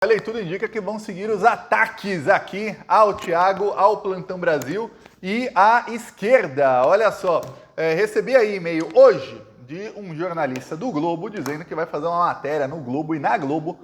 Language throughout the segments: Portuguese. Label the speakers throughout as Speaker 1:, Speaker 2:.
Speaker 1: Olha, e tudo indica que vão seguir os ataques aqui ao Thiago, ao Plantão Brasil e à esquerda. Olha só, recebi aí e-mail hoje de um jornalista do Globo dizendo que vai fazer uma matéria no Globo e na Globo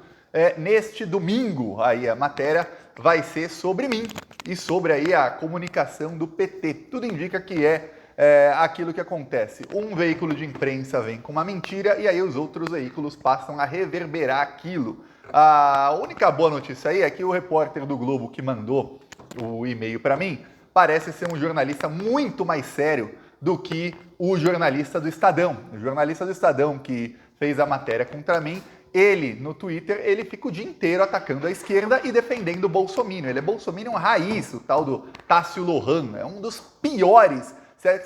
Speaker 1: neste domingo. Aí a matéria vai ser sobre mim e sobre aí a comunicação do PT. Tudo indica que é aquilo que acontece. Um veículo de imprensa vem com uma mentira e aí os outros veículos passam a reverberar aquilo. A única boa notícia aí é que o repórter do Globo que mandou o e-mail para mim parece ser um jornalista muito mais sério do que o jornalista do Estadão. O jornalista do Estadão que fez a matéria contra mim, ele, no Twitter, ele fica o dia inteiro atacando a esquerda e defendendo o bolsominion. Ele é bolsominion raiz, o tal do Tássio Lohan. É um dos piores,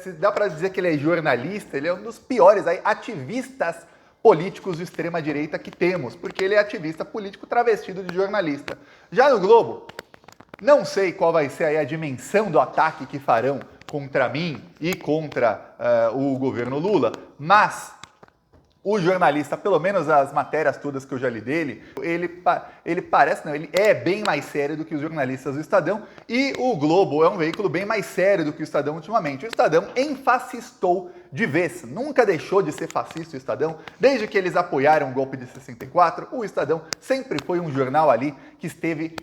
Speaker 1: se dá para dizer que ele é jornalista, ele é um dos piores aí, ativistas políticos de extrema-direita que temos, porque ele é ativista político travestido de jornalista. Já no Globo, não sei qual vai ser aí a dimensão do ataque que farão contra mim e contra o governo Lula, mas o jornalista, pelo menos as matérias todas que eu já li dele, ele parece, não, ele é bem mais sério do que os jornalistas do Estadão, e o Globo é um veículo bem mais sério do que o Estadão ultimamente. O Estadão enfascistou de vez, nunca deixou de ser fascista o Estadão, desde que eles apoiaram o golpe de 64, o Estadão sempre foi um jornal ali que esteve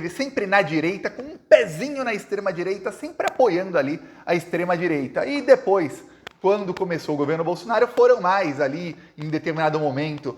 Speaker 1: sempre na direita, com um pezinho na extrema-direita, sempre apoiando ali a extrema-direita. E depois, quando começou o governo Bolsonaro, foram mais ali, em determinado momento,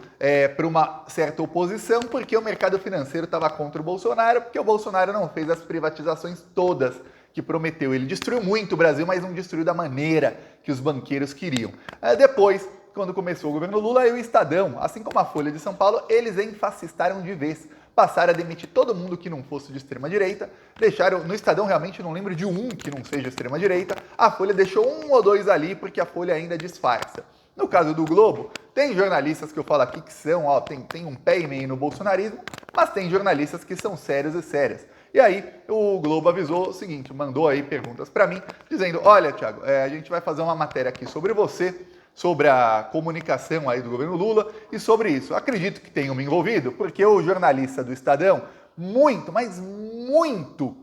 Speaker 1: para uma certa oposição, porque o mercado financeiro estava contra o Bolsonaro, porque o Bolsonaro não fez as privatizações todas que prometeu. Ele destruiu muito o Brasil, mas não destruiu da maneira que os banqueiros queriam. Depois, quando começou o governo Lula, o Estadão, assim como a Folha de São Paulo, eles enfascistaram de vez. Passaram a demitir todo mundo que não fosse de extrema-direita, deixaram, no Estadão realmente não lembro de um que não seja extrema-direita, a Folha deixou um ou dois ali porque a Folha ainda disfarça. No caso do Globo, tem jornalistas que eu falo aqui que são, tem um pé e meio no bolsonarismo, mas tem jornalistas que são sérios e sérias. E aí o Globo avisou o seguinte, mandou aí perguntas para mim, dizendo, olha, Thiago, a gente vai fazer uma matéria aqui sobre você, sobre a comunicação aí do governo Lula e sobre isso. Acredito que tenham me envolvido, porque o jornalista do Estadão, muito, mas muito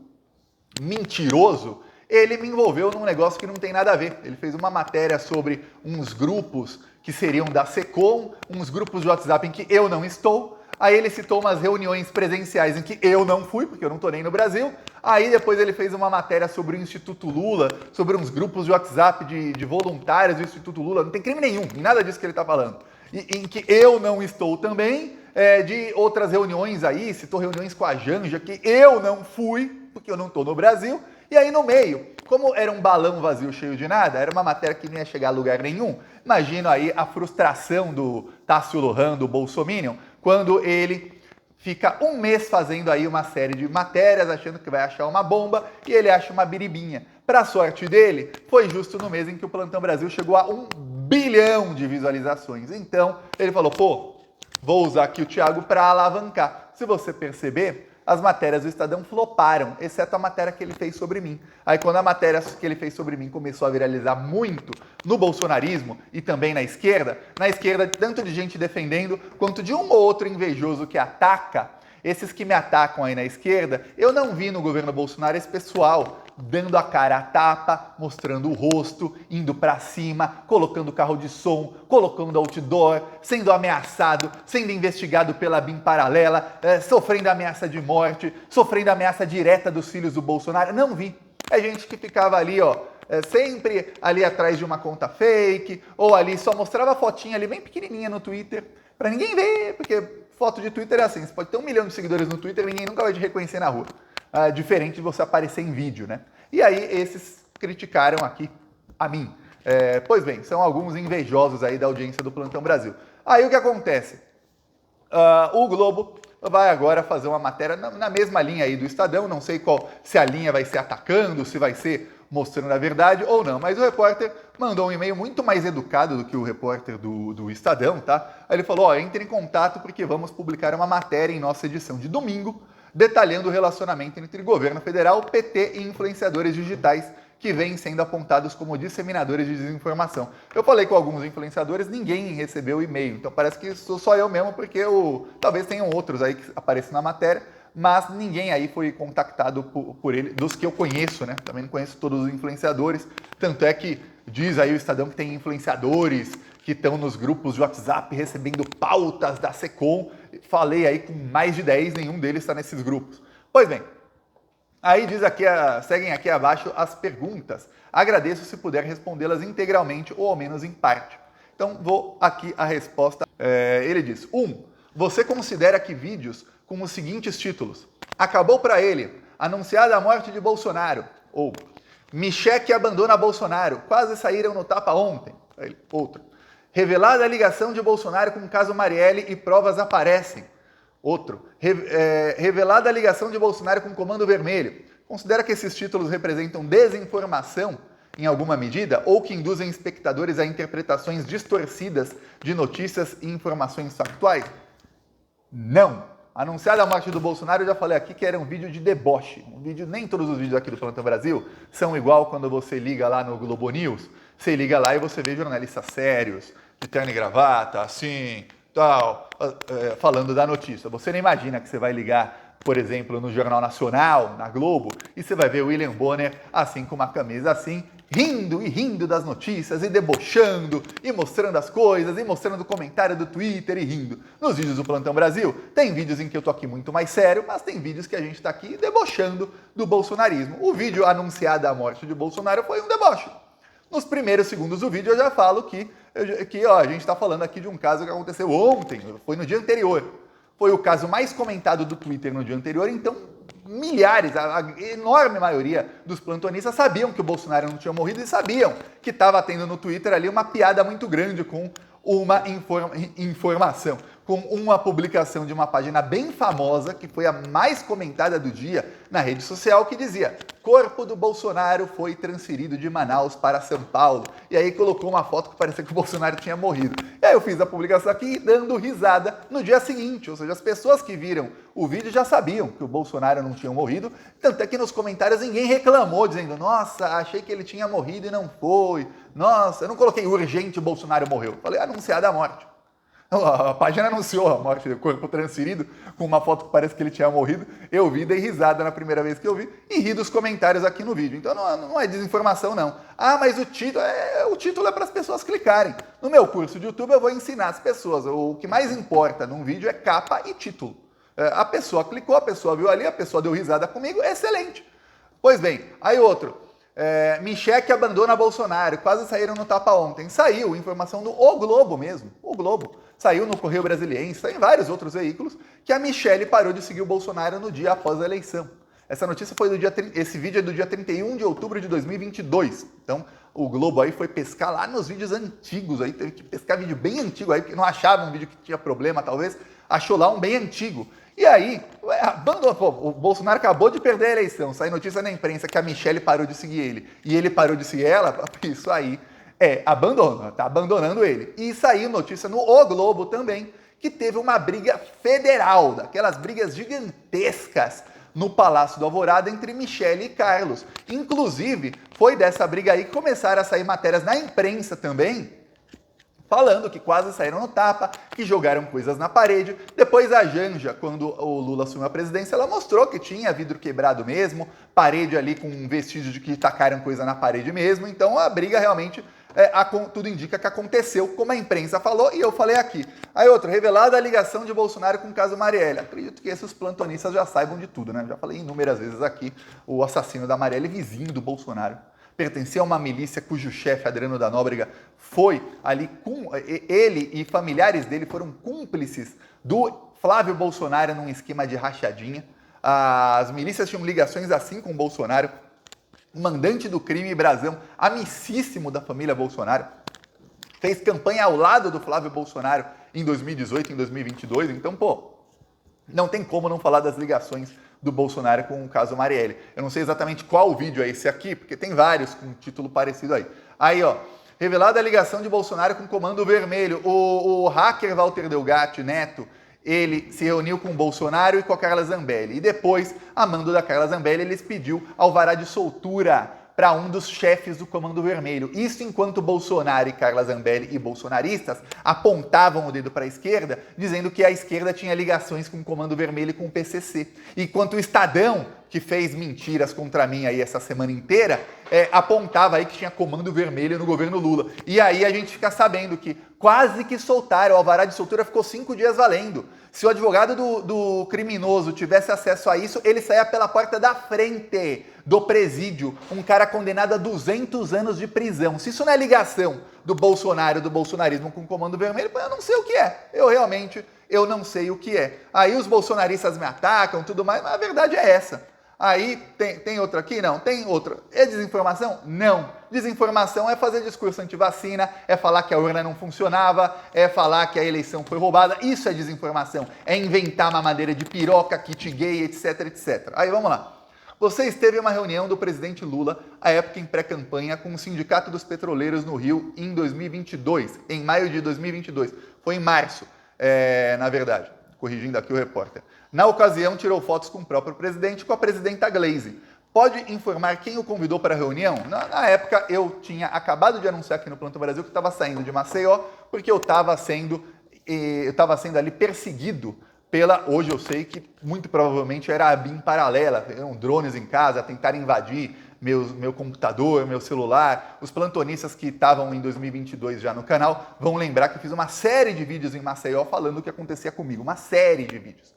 Speaker 1: mentiroso, ele me envolveu num negócio que não tem nada a ver. Ele fez uma matéria sobre uns grupos que seriam da SECOM, uns grupos de WhatsApp em que eu não estou. Aí ele citou umas reuniões presenciais em que eu não fui, porque eu não tô nem no Brasil. Aí depois ele fez uma matéria sobre o Instituto Lula, sobre uns grupos de WhatsApp de voluntários do Instituto Lula. Não tem crime nenhum, em nada disso que ele tá falando. E em que eu não estou também, de outras reuniões aí, citou reuniões com a Janja, que eu não fui, porque eu não tô no Brasil. E aí no meio, como era um balão vazio cheio de nada, era uma matéria que não ia chegar a lugar nenhum, imagino aí a frustração do Tássio Lohan, do bolsominion, quando ele fica um mês fazendo aí uma série de matérias, achando que vai achar uma bomba, e ele acha uma biribinha. Para sorte dele, foi justo no mês em que o Plantão Brasil chegou a 1 bilhão de visualizações. Então, ele falou, pô, vou usar aqui o Thiago para alavancar. Se você perceber, as matérias do Estadão floparam, exceto a matéria que ele fez sobre mim. Aí quando a matéria que ele fez sobre mim começou a viralizar muito no bolsonarismo e também na esquerda tanto de gente defendendo quanto de um ou outro invejoso que ataca, esses que me atacam aí na esquerda, eu não vi no governo Bolsonaro esse pessoal dando a cara a tapa, mostrando o rosto, indo pra cima, colocando carro de som, colocando outdoor, sendo ameaçado, sendo investigado pela BIM paralela, sofrendo ameaça de morte, sofrendo ameaça direta dos filhos do Bolsonaro. Não vi. É gente que ficava ali, sempre ali atrás de uma conta fake, ou ali só mostrava a fotinha ali bem pequenininha no Twitter, pra ninguém ver, porque foto de Twitter é assim, você pode ter 1 milhão de seguidores no Twitter e ninguém nunca vai te reconhecer na rua. Diferente de você aparecer em vídeo, né? E aí esses criticaram aqui a mim. Pois bem, são alguns invejosos aí da audiência do Plantão Brasil. Aí o que acontece? O Globo vai agora fazer uma matéria na mesma linha aí do Estadão, não sei se a linha vai ser atacando, se vai ser mostrando a verdade ou não, mas o repórter mandou um e-mail muito mais educado do que o repórter do Estadão, tá? Aí ele falou, entre em contato porque vamos publicar uma matéria em nossa edição de domingo, detalhando o relacionamento entre governo federal, PT e influenciadores digitais que vêm sendo apontados como disseminadores de desinformação. Eu falei com alguns influenciadores, ninguém recebeu e-mail, então parece que sou só eu mesmo, porque talvez tenham outros aí que apareçam na matéria, mas ninguém aí foi contactado por ele, dos que eu conheço, né? Também não conheço todos os influenciadores, tanto é que diz aí o Estadão que tem influenciadores que estão nos grupos de WhatsApp recebendo pautas da SECOM. Falei aí com mais de 10, nenhum deles está nesses grupos. Pois bem, aí diz aqui, seguem aqui abaixo as perguntas. Agradeço se puder respondê-las integralmente ou ao menos em parte. Então vou aqui a resposta. Ele diz: 1. Você considera que vídeos com os seguintes títulos: acabou para ele, anunciada a morte de Bolsonaro, ou Michele abandona Bolsonaro, quase saíram no tapa ontem. Outro. Revelada a ligação de Bolsonaro com o caso Marielle e provas aparecem. Outro. Revelada a ligação de Bolsonaro com o Comando Vermelho. Considera que esses títulos representam desinformação em alguma medida ou que induzem espectadores a interpretações distorcidas de notícias e informações factuais? Não. Anunciada a morte do Bolsonaro, eu já falei aqui que era um vídeo de deboche. Nem todos os vídeos aqui do Plantão Brasil são igual quando você liga lá no Globo News. Você liga lá e você vê jornalistas sérios, de terno e gravata, assim, tal, falando da notícia. Você não imagina que você vai ligar, por exemplo, no Jornal Nacional, na Globo, e você vai ver o William Bonner, assim, com uma camisa assim, rindo das notícias, e debochando, e mostrando as coisas, e mostrando o comentário do Twitter, e rindo. Nos vídeos do Plantão Brasil, tem vídeos em que eu tô aqui muito mais sério, mas tem vídeos que a gente tá aqui debochando do bolsonarismo. O vídeo anunciado a morte de Bolsonaro foi um deboche. Nos primeiros segundos do vídeo eu já falo que a gente está falando aqui de um caso que aconteceu ontem, foi no dia anterior. Foi o caso mais comentado do Twitter no dia anterior, então milhares, a enorme maioria dos plantonistas sabiam que o Bolsonaro não tinha morrido e sabiam que estava tendo no Twitter ali uma piada muito grande com uma informação, com uma publicação de uma página bem famosa, que foi a mais comentada do dia na rede social, que dizia: corpo do Bolsonaro foi transferido de Manaus para São Paulo. E aí colocou uma foto que parecia que o Bolsonaro tinha morrido. E aí eu fiz a publicação aqui dando risada no dia seguinte, ou seja, as pessoas que viram o vídeo já sabiam que o Bolsonaro não tinha morrido, tanto é que nos comentários ninguém reclamou, dizendo: nossa, achei que ele tinha morrido e não foi. Nossa, eu não coloquei urgente, o Bolsonaro morreu. Falei anunciada a morte. A página anunciou a morte do corpo transferido com uma foto que parece que ele tinha morrido. Eu vi, dei risada na primeira vez que eu vi e ri dos comentários aqui no vídeo. Então não é desinformação, não. Ah, mas o título é para as pessoas clicarem. No meu curso de YouTube eu vou ensinar as pessoas. O que mais importa num vídeo é capa e título. A pessoa clicou, a pessoa viu ali, a pessoa deu risada comigo, excelente. Pois bem, aí outro. Michele abandona Bolsonaro, quase saíram no tapa ontem. Saiu informação do O Globo mesmo, O Globo. Saiu no Correio Brasiliense, saiu em vários outros veículos, que a Michele parou de seguir o Bolsonaro no dia após a eleição. Essa notícia foi esse vídeo é do dia 31 de outubro de 2022. Então, o Globo aí foi pescar lá nos vídeos antigos, aí teve que pescar vídeo bem antigo aí, porque não achava um vídeo que tinha problema, talvez, achou lá um bem antigo. E aí, o Bolsonaro acabou de perder a eleição, sai notícia na imprensa que a Michele parou de seguir ele e ele parou de seguir ela, isso aí abandono, tá abandonando ele. E saiu notícia no O Globo também, que teve uma briga federal, daquelas brigas gigantescas no Palácio do Alvorada entre Michele e Carlos. Inclusive, foi dessa briga aí que começaram a sair matérias na imprensa também, falando que quase saíram no tapa, que jogaram coisas na parede. Depois a Janja, quando o Lula assumiu a presidência, ela mostrou que tinha vidro quebrado mesmo, parede ali com vestígio de que tacaram coisa na parede mesmo. Então a briga realmente, tudo indica que aconteceu, como a imprensa falou e eu falei aqui. Aí outro, revelada a ligação de Bolsonaro com o caso Marielle. Acredito que esses plantonistas já saibam de tudo, né? Já falei inúmeras vezes aqui, o assassino da Marielle, vizinho do Bolsonaro. Pertencia a uma milícia cujo chefe, Adriano da Nóbrega, foi ali ele e familiares dele foram cúmplices do Flávio Bolsonaro num esquema de rachadinha. As milícias tinham ligações assim com o Bolsonaro. O mandante do crime, Brazão, amicíssimo da família Bolsonaro, fez campanha ao lado do Flávio Bolsonaro em 2018, em 2022. Então, não tem como não falar das ligações do Bolsonaro com o caso Marielle. Eu não sei exatamente qual vídeo é esse aqui, porque tem vários com título parecido aí. Aí, revelada a ligação de Bolsonaro com o Comando Vermelho. O hacker Walter Delgatti Neto, ele se reuniu com o Bolsonaro e com a Carla Zambelli. E depois, a mando da Carla Zambelli, eles pediu alvará de soltura para um dos chefes do Comando Vermelho. Isso enquanto Bolsonaro e Carla Zambelli e bolsonaristas apontavam o dedo para a esquerda, dizendo que a esquerda tinha ligações com o Comando Vermelho e com o PCC. Enquanto o Estadão, que fez mentiras contra mim aí essa semana inteira, apontava aí que tinha Comando Vermelho no governo Lula. E aí a gente fica sabendo que quase que soltaram, o alvará de soltura ficou 5 dias valendo. Se o advogado do criminoso tivesse acesso a isso, ele saía pela porta da frente do presídio, um cara condenado a 200 anos de prisão. Se isso não é ligação do Bolsonaro, do bolsonarismo com o Comando Vermelho, eu não sei o que é. Eu não sei o que é. Aí os bolsonaristas me atacam, tudo mais, mas a verdade é essa. Aí, tem outra aqui? Não. Tem outra. É desinformação? Não. Desinformação é fazer discurso anti-vacina, é falar que a urna não funcionava, é falar que a eleição foi roubada. Isso é desinformação. É inventar mamadeira de piroca, kit gay, etc, etc. Aí, vamos lá. Você esteve em uma reunião do presidente Lula, à época em pré-campanha, com o Sindicato dos Petroleiros no Rio em 2022, em maio de 2022. Foi em março, na verdade, corrigindo aqui o repórter. Na ocasião, tirou fotos com o próprio presidente e com a presidenta Gleisi. Pode informar quem o convidou para a reunião? Na época, eu tinha acabado de anunciar aqui no Plantão Brasil que estava saindo de Maceió, porque eu estava sendo ali perseguido hoje eu sei que muito provavelmente era a BIM paralela, eram drones em casa, tentaram invadir meu computador, meu celular. Os plantonistas que estavam em 2022 já no canal vão lembrar que eu fiz uma série de vídeos em Maceió falando o que acontecia comigo, uma série de vídeos.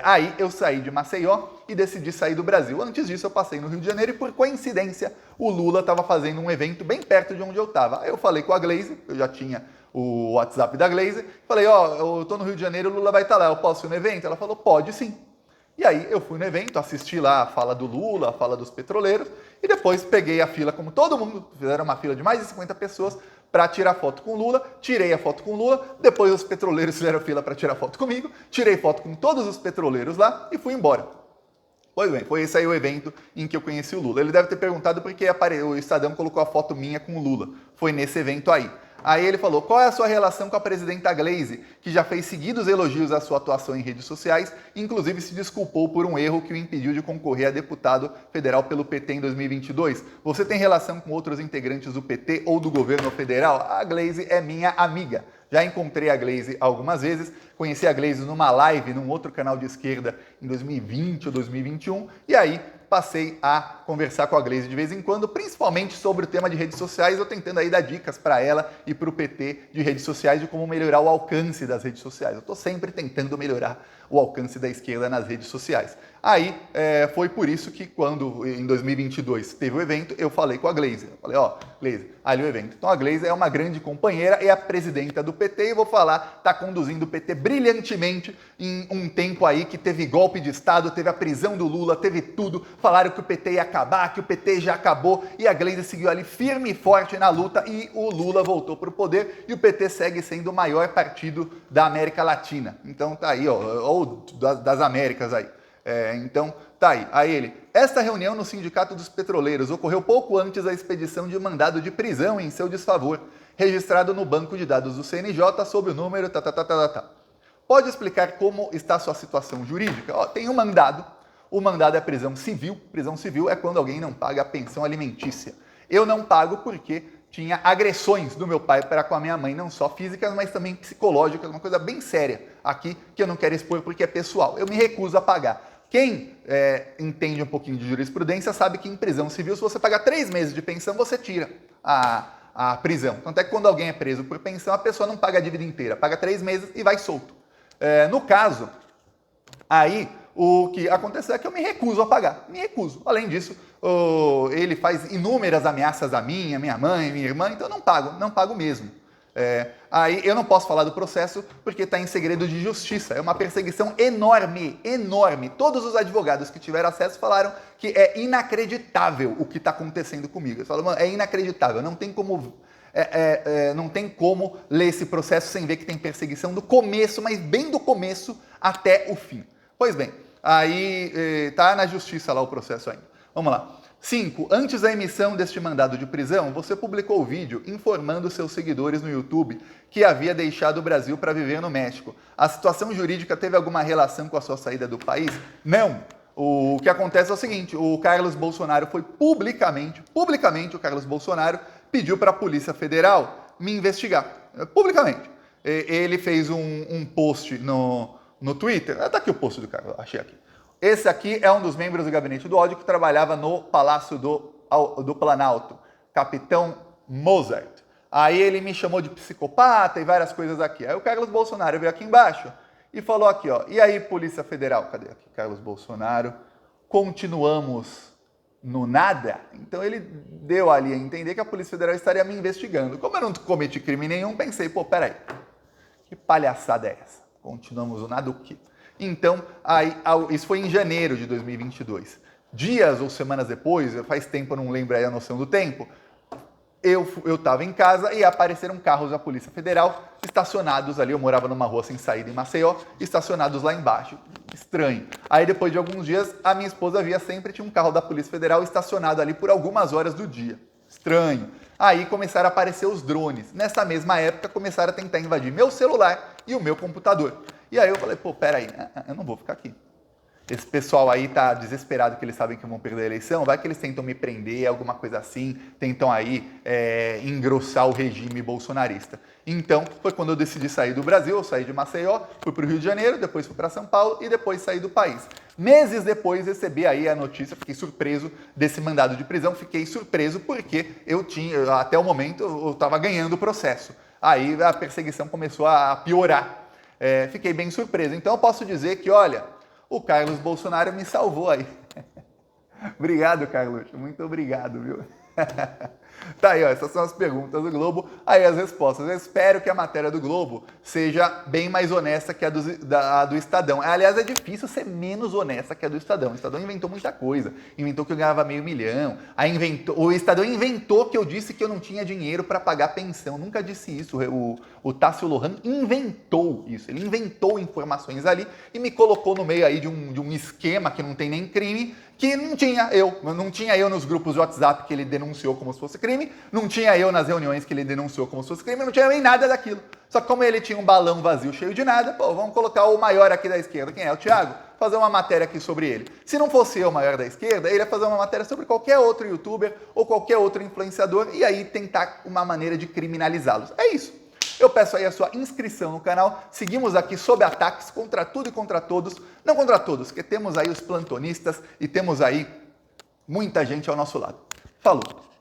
Speaker 1: Aí eu saí de Maceió e decidi sair do Brasil. Antes disso eu passei no Rio de Janeiro e por coincidência o Lula estava fazendo um evento bem perto de onde eu estava. Aí eu falei com a Gleisi, eu já tinha o WhatsApp da Gleisi, falei, eu tô no Rio de Janeiro, o Lula vai estar lá, eu posso ir no evento? Ela falou, pode sim. E aí eu fui no evento, assisti lá a fala do Lula, a fala dos petroleiros, e depois peguei a fila como todo mundo, fizeram uma fila de mais de 50 pessoas para tirar foto com o Lula, tirei a foto com o Lula, depois os petroleiros fizeram fila para tirar foto comigo, tirei foto com todos os petroleiros lá e fui embora. Pois bem, foi esse aí o evento em que eu conheci o Lula. Ele deve ter perguntado porque o Estadão colocou a foto minha com o Lula. Foi nesse evento aí. Aí ele falou, qual é a sua relação com a presidenta Gleisi, que já fez seguidos elogios à sua atuação em redes sociais, inclusive se desculpou por um erro que o impediu de concorrer a deputado federal pelo PT em 2022. Você tem relação com outros integrantes do PT ou do governo federal? A Gleisi é minha amiga. Já encontrei a Gleisi algumas vezes, conheci a Gleisi numa live, num outro canal de esquerda em 2020 ou 2021, e aí passei a conversar com a Gleisi de vez em quando, principalmente sobre o tema de redes sociais, eu tentando aí dar dicas para ela e para o PT de redes sociais, de como melhorar o alcance das redes sociais. Eu estou sempre tentando melhorar o alcance da esquerda nas redes sociais. Aí, foi por isso que quando, em 2022, teve o evento, eu falei com a Gleisi. Eu falei, Gleisi, ali o evento. Então a Gleisi é uma grande companheira, é a presidenta do PT e vou falar, está conduzindo o PT brilhantemente em um tempo aí que teve golpe de Estado, teve a prisão do Lula, teve tudo. Falaram que o PT ia acabar, que o PT já acabou e a Gleisi seguiu ali firme e forte na luta e o Lula voltou para o poder e o PT segue sendo o maior partido da América Latina. Então tá aí, ou das Américas aí. Então, tá aí. Aí ele, esta reunião no Sindicato dos Petroleiros ocorreu pouco antes da expedição de mandado de prisão em seu desfavor, registrado no banco de dados do CNJ sob o número Pode explicar como está a sua situação jurídica? Tem um mandado, o mandado é prisão civil é quando alguém não paga a pensão alimentícia. Eu não pago porque tinha agressões do meu pai para com a minha mãe, não só físicas, mas também psicológicas, uma coisa bem séria aqui, que eu não quero expor porque é pessoal. Eu me recuso a pagar. Quem entende um pouquinho de jurisprudência sabe que em prisão civil, se você pagar 3 meses de pensão, você tira a prisão. Tanto é que quando alguém é preso por pensão, a pessoa não paga a dívida inteira, paga 3 meses e vai solto. No caso, aí o que aconteceu é que eu me recuso a pagar. Me recuso. Além disso, ele faz inúmeras ameaças a mim, a minha mãe, minha irmã, então eu não pago mesmo. Aí eu não posso falar do processo porque está em segredo de justiça. É uma perseguição enorme, enorme. Todos os advogados que tiveram acesso falaram que é inacreditável o que está acontecendo comigo. Eles falam, mano, é inacreditável, não tem como ler esse processo sem ver que tem perseguição do começo, mas bem do começo até o fim. Pois bem, aí está na justiça lá o processo ainda. Vamos lá. 5. Antes da emissão deste mandado de prisão, você publicou o vídeo informando seus seguidores no YouTube que havia deixado o Brasil para viver no México. A situação jurídica teve alguma relação com a sua saída do país? Não. O que acontece é o seguinte, o Carlos Bolsonaro foi publicamente o Carlos Bolsonaro pediu para a Polícia Federal me investigar, publicamente. Ele fez um post no Twitter, tá aqui o post do Carlos, achei aqui. Esse aqui é um dos membros do Gabinete do Ódio que trabalhava no Palácio do Planalto, Capitão Mozart. Aí ele me chamou de psicopata e várias coisas aqui. Aí o Carlos Bolsonaro veio aqui embaixo e falou aqui, ó, e aí, Polícia Federal? Cadê aqui? Carlos Bolsonaro, continuamos no nada? Então ele deu ali a entender que a Polícia Federal estaria me investigando. Como eu não cometi crime nenhum, pensei, pô, peraí, que palhaçada é essa? Continuamos no nada o quê? Então, isso foi em janeiro de 2022. Dias ou semanas depois, faz tempo, eu não lembro aí a noção do tempo, eu estava em casa e apareceram carros da Polícia Federal estacionados ali. Eu morava numa rua sem saída em Maceió, estacionados lá embaixo. Estranho. Aí depois de alguns dias, a minha esposa via sempre tinha um carro da Polícia Federal estacionado ali por algumas horas do dia. Estranho. Aí começaram a aparecer os drones. Nessa mesma época, começaram a tentar invadir meu celular e o meu computador. E aí eu falei, pô, peraí, eu não vou ficar aqui. Esse pessoal aí tá desesperado que eles sabem que vão perder a eleição, vai que eles tentam me prender, alguma coisa assim, tentam aí engrossar o regime bolsonarista. Então, foi quando eu decidi sair do Brasil, eu saí de Maceió, fui para o Rio de Janeiro, depois fui para São Paulo e depois saí do país. Meses depois recebi aí a notícia, fiquei surpreso desse mandado de prisão, fiquei surpreso porque até o momento, eu estava ganhando o processo. Aí a perseguição começou a piorar. Fiquei bem surpreso. Então eu posso dizer que, olha, o Carlos Bolsonaro me salvou aí. Obrigado, Carlos. Muito obrigado, viu? Tá aí, ó, essas são as perguntas do Globo, aí as respostas. Eu espero que a matéria do Globo seja bem mais honesta que a do Estadão. Aliás, é difícil ser menos honesta que a do Estadão. O Estadão inventou muita coisa. Inventou que eu ganhava $500 mil. O Estadão inventou que eu disse que eu não tinha dinheiro para pagar pensão. Nunca disse isso. O Tássio Lohan inventou isso. Ele inventou informações ali e me colocou no meio aí de um esquema que não tem nem crime, que não tinha eu nos grupos de WhatsApp que ele denunciou como se fosse crime, não tinha eu nas reuniões que ele denunciou como se fosse crime, não tinha nem nada daquilo. Só que como ele tinha um balão vazio cheio de nada, pô, vamos colocar o maior aqui da esquerda, quem é? O Thiago? Fazer uma matéria aqui sobre ele. Se não fosse eu o maior da esquerda, ele ia fazer uma matéria sobre qualquer outro youtuber ou qualquer outro influenciador e aí tentar uma maneira de criminalizá-los. É isso. Eu peço aí a sua inscrição no canal. Seguimos aqui sob ataques contra tudo e contra todos. Não contra todos, porque temos aí os plantonistas e temos aí muita gente ao nosso lado. Falou!